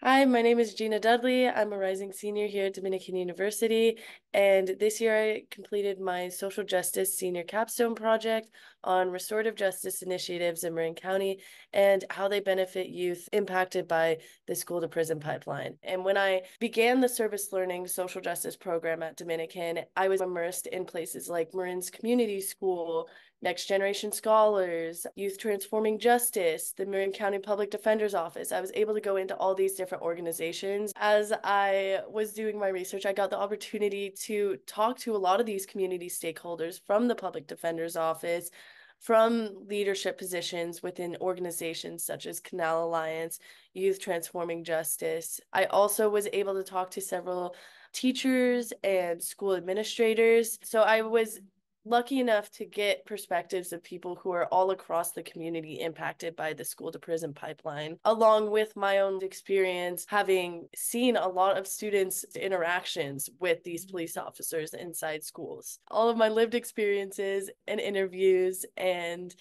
Hi, my name is Gina Dudley. I'm a rising senior here at Dominican University, and this year I completed my social justice senior capstone project on restorative justice initiatives in Marin County and how they benefit youth impacted by the school to prison pipeline. And when I began the service learning social justice program at Dominican, I was immersed in places like Marin's Community School, Next Generation Scholars, Youth Transforming Justice, the Marin County Public Defender's Office. I was able to go into all these different organizations. As I was doing my research, I got the opportunity to talk to a lot of these community stakeholders from the Public Defender's Office, from leadership positions within organizations such as Canal Alliance, Youth Transforming Justice. I also was able to talk to several teachers and school administrators. So I was lucky enough to get perspectives of people who are all across the community impacted by the school to prison pipeline, along with my own experience having seen a lot of students' interactions with these police officers inside schools. All of my lived experiences and interviews and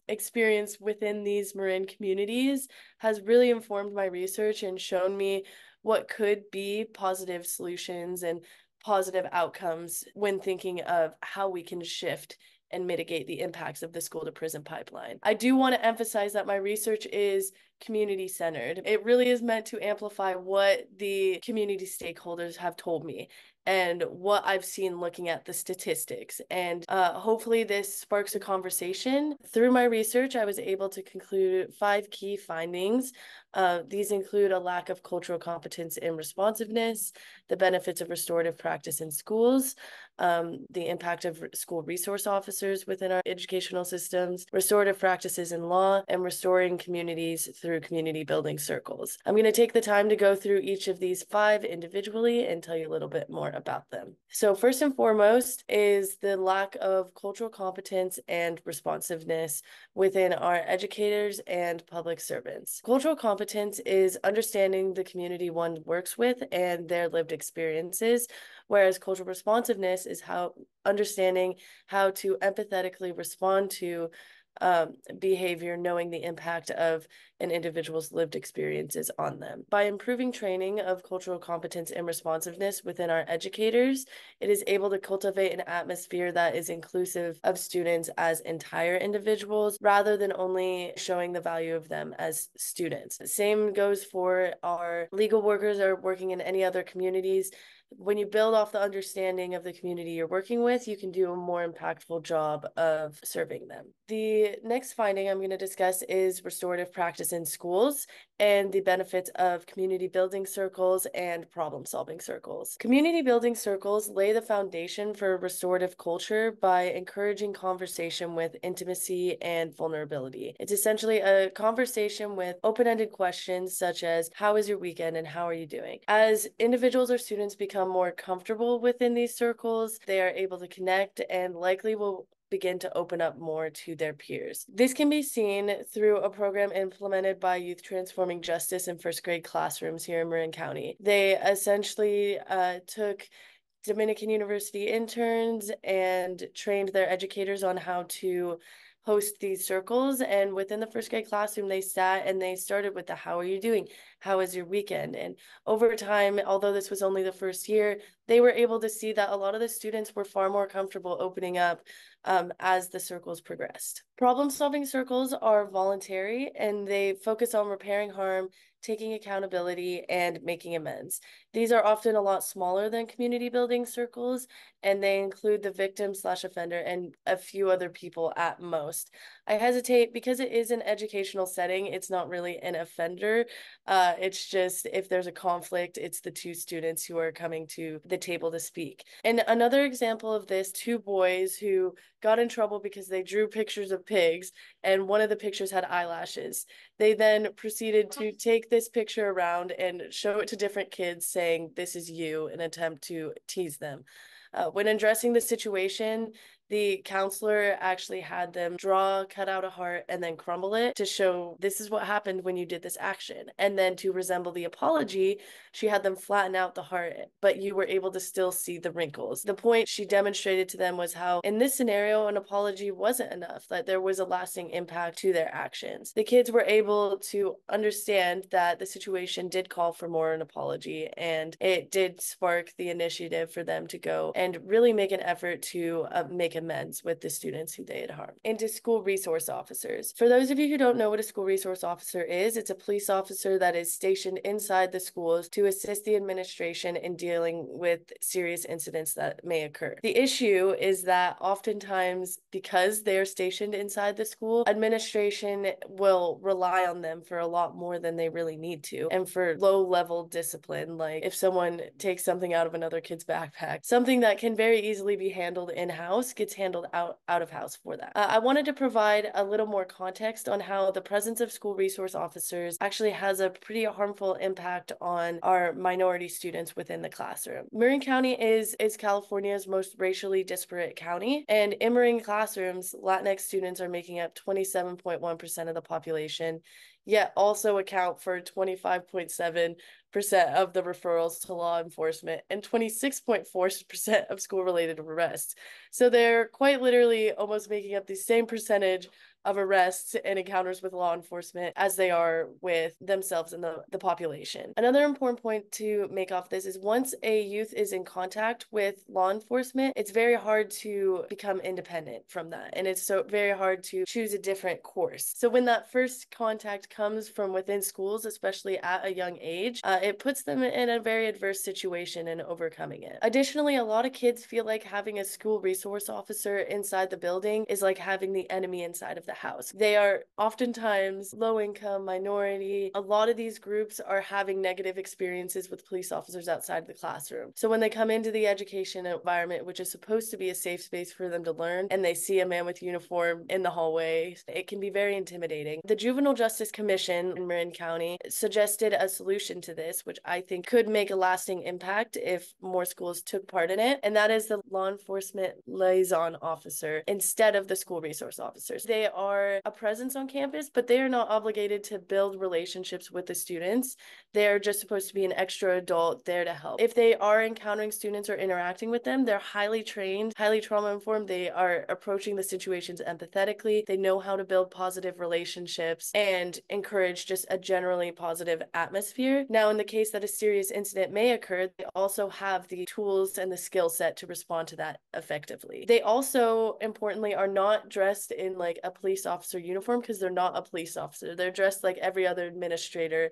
experience within these Marin communities has really informed my research and shown me what could be positive solutions and positive outcomes when thinking of how we can shift and mitigate the impacts of the school to prison pipeline. I do want to emphasize that my research is community centered. It really is meant to amplify what the community stakeholders have told me and what I've seen looking at the statistics. And hopefully, this sparks a conversation. Through my research, I was able to conclude 5 key findings. These include a lack of cultural competence and responsiveness, the benefits of restorative practice in schools, the impact of school resource officers within our educational systems, restorative practices in law, and restoring communities through community building circles. I'm going to take the time to go through each of these 5 individually and tell you a little bit more about them. So first and foremost is the lack of cultural competence and responsiveness within our educators and public servants. Cultural competence is understanding the community one works with and their lived experiences, whereas cultural responsiveness is how understanding how to empathetically respond to behavior, knowing the impact of an individual's lived experiences on them. By improving training of cultural competence and responsiveness within our educators, it is able to cultivate an atmosphere that is inclusive of students as entire individuals rather than only showing the value of them as students. Same goes for our legal workers or working in any other communities. When you build off the understanding of the community you're working with, you can do a more impactful job of serving them. The next finding I'm going to discuss is restorative practice in schools and the benefits of community building circles and problem solving circles. Community building circles lay the foundation for restorative culture by encouraging conversation with intimacy and vulnerability. It's essentially a conversation with open-ended questions such as, how was your weekend and how are you doing? As individuals or students become more comfortable within these circles, they are able to connect and likely will begin to open up more to their peers. This can be seen through a program implemented by Youth Transforming Justice in first grade classrooms here in Marin County. They essentially took Dominican University interns and trained their educators on how to host these circles. And within the first grade classroom, they sat and they started with the, how are you doing? How was your weekend? And over time, although this was only the first year, they were able to see that a lot of the students were far more comfortable opening up as the circles progressed. Problem-solving circles are voluntary and they focus on repairing harm, taking accountability, and making amends. These are often a lot smaller than community building circles, and they include the victim/offender and a few other people at most. I hesitate because it is an educational setting. It's not really an offender. It's just if there's a conflict, it's the 2 students who are coming to the table to speak. And another example of this, 2 boys who got in trouble because they drew pictures of pigs, and one of the pictures had eyelashes. They then proceeded to take this picture around and show it to different kids, saying, this is you, an attempt to tease them. When addressing the situation, The counselor actually had them cut out a heart, and then crumble it to show this is what happened when you did this action. And then to resemble the apology, she had them flatten out the heart, but you were able to still see the wrinkles. The point she demonstrated to them was how in this scenario, an apology wasn't enough, that there was a lasting impact to their actions. The kids were able to understand that the situation did call for more an apology, and it did spark the initiative for them to go and really make an effort to make amends with the students who they had harmed. Into school resource officers. For those of you who don't know what a school resource officer is, it's a police officer that is stationed inside the schools to assist the administration in dealing with serious incidents that may occur. The issue is that oftentimes, because they're stationed inside the school, administration will rely on them for a lot more than they really need to, and for low-level discipline, like if someone takes something out of another kid's backpack, something that can very easily be handled in-house gets handled out of house for that. I wanted to provide a little more context on how the presence of school resource officers actually has a pretty harmful impact on our minority students within the classroom. Marin County is California's most racially disparate county, and in Marin classrooms, Latinx students are making up 27.1% of the population, yet also account for 25.7% of the referrals to law enforcement and 26.4% of school-related arrests. So they're quite literally almost making up the same percentage of arrests and encounters with law enforcement as they are with themselves and the population. Another important point to make off this is once a youth is in contact with law enforcement, it's very hard to become independent from that. And it's so very hard to choose a different course. So when that first contact comes from within schools, especially at a young age, it puts them in a very adverse situation in overcoming it. Additionally, a lot of kids feel like having a school resource officer inside the building is like having the enemy inside of the house. They are oftentimes low income, minority. A lot of these groups are having negative experiences with police officers outside the classroom. So when they come into the education environment, which is supposed to be a safe space for them to learn, and they see a man with uniform in the hallway, it can be very intimidating. The Juvenile Justice Commission in Marin County suggested a solution to this, which I think could make a lasting impact if more schools took part in it, and that is the law enforcement liaison officer instead of the school resource officers. They are a presence on campus, but they are not obligated to build relationships with the students. They're just supposed to be an extra adult there to help. If they are encountering students or interacting with them, they're highly trained, highly trauma-informed. They are approaching the situations empathetically. They know how to build positive relationships and encourage just a generally positive atmosphere. Now, in the case that a serious incident may occur, they also have the tools and the skill set to respond to that effectively. They also, importantly, are not dressed in like a police officer uniform, because they're not a police officer. They're dressed like every other administrator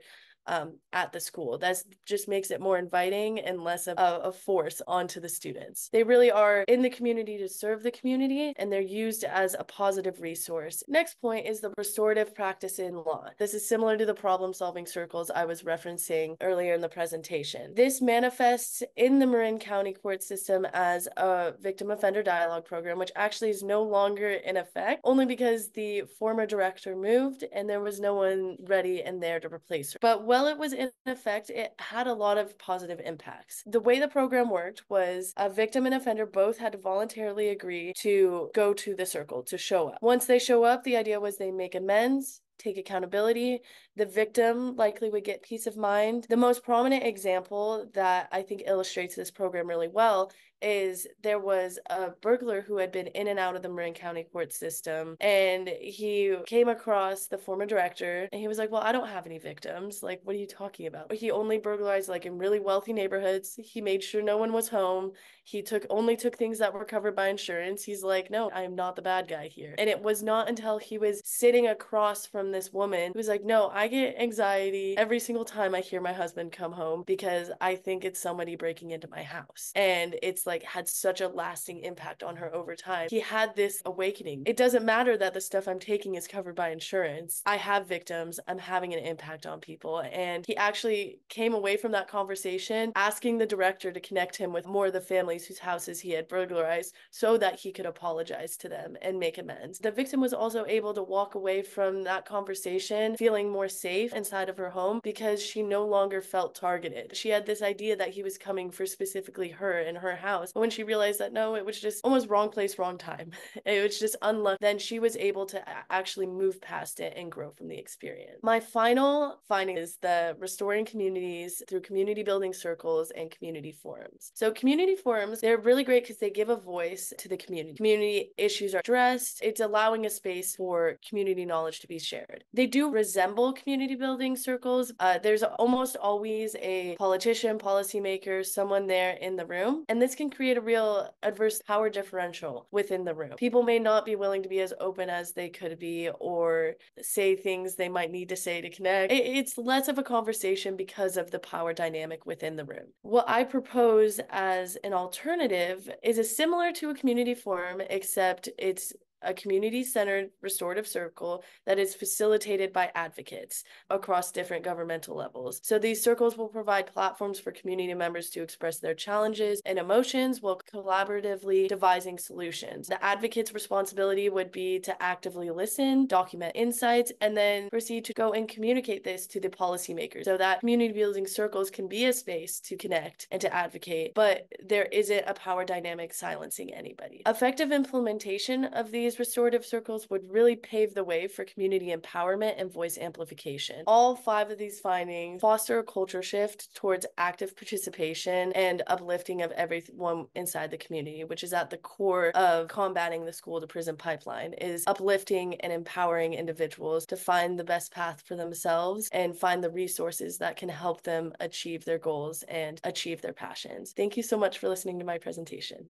at the school. That just makes it more inviting and less of a force onto the students. They really are in the community to serve the community, and they're used as a positive resource. Next point is the restorative practice in law. This is similar to the problem-solving circles I was referencing earlier in the presentation. This manifests in the Marin County court system as a victim offender dialogue program, which actually is no longer in effect, only because the former director moved and there was no one ready and there to replace her. But while it was in effect, it had a lot of positive impacts. The way the program worked was a victim and offender both had to voluntarily agree to go to the circle, to show up. Once they show up, the idea was they make amends, take accountability. The victim likely would get peace of mind. The most prominent example that I think illustrates this program really well is there was a burglar who had been in and out of the Marin County court system, and he came across the former director, and he was like, well, I don't have any victims. Like, what are you talking about? He only burglarized like in really wealthy neighborhoods. He made sure no one was home. He only took things that were covered by insurance. He's like, no, I am not the bad guy here. And it was not until he was sitting across from this woman who was like, no, I get anxiety every single time I hear my husband come home because I think it's somebody breaking into my house. And it's like had such a lasting impact on her over time. He had this awakening. It doesn't matter that the stuff I'm taking is covered by insurance. I have victims. I'm having an impact on people. And he actually came away from that conversation asking the director to connect him with more of the families whose houses he had burglarized so that he could apologize to them and make amends. The victim was also able to walk away from that conversation feeling more safe inside of her home because she no longer felt targeted. She had this idea that he was coming for specifically her in her house. But when she realized that no, it was just almost wrong place, wrong time. It was just unlucky. Then she was able to actually move past it and grow from the experience. My final finding is the restoring communities through community building circles and community forums. So community forums, they're really great because they give a voice to the community. Community issues are addressed. It's allowing a space for community knowledge to be shared. They do resemble community building circles. There's almost always a politician, policymaker, someone there in the room, and this can create a real adverse power differential within the room. People may not be willing to be as open as they could be or say things they might need to say to connect. It's less of a conversation because of the power dynamic within the room. What I propose as an alternative is similar to a community forum, except it's a community-centered restorative circle that is facilitated by advocates across different governmental levels. So these circles will provide platforms for community members to express their challenges and emotions while collaboratively devising solutions. The advocate's responsibility would be to actively listen, document insights, and then proceed to go and communicate this to the policymakers so that community building circles can be a space to connect and to advocate, but there isn't a power dynamic silencing anybody. Effective implementation of these restorative circles would really pave the way for community empowerment and voice amplification. All 5 of these findings foster a culture shift towards active participation and uplifting of everyone inside the community, which is at the core of combating the school to prison pipeline, is uplifting and empowering individuals to find the best path for themselves and find the resources that can help them achieve their goals and achieve their passions. Thank you so much for listening to my presentation.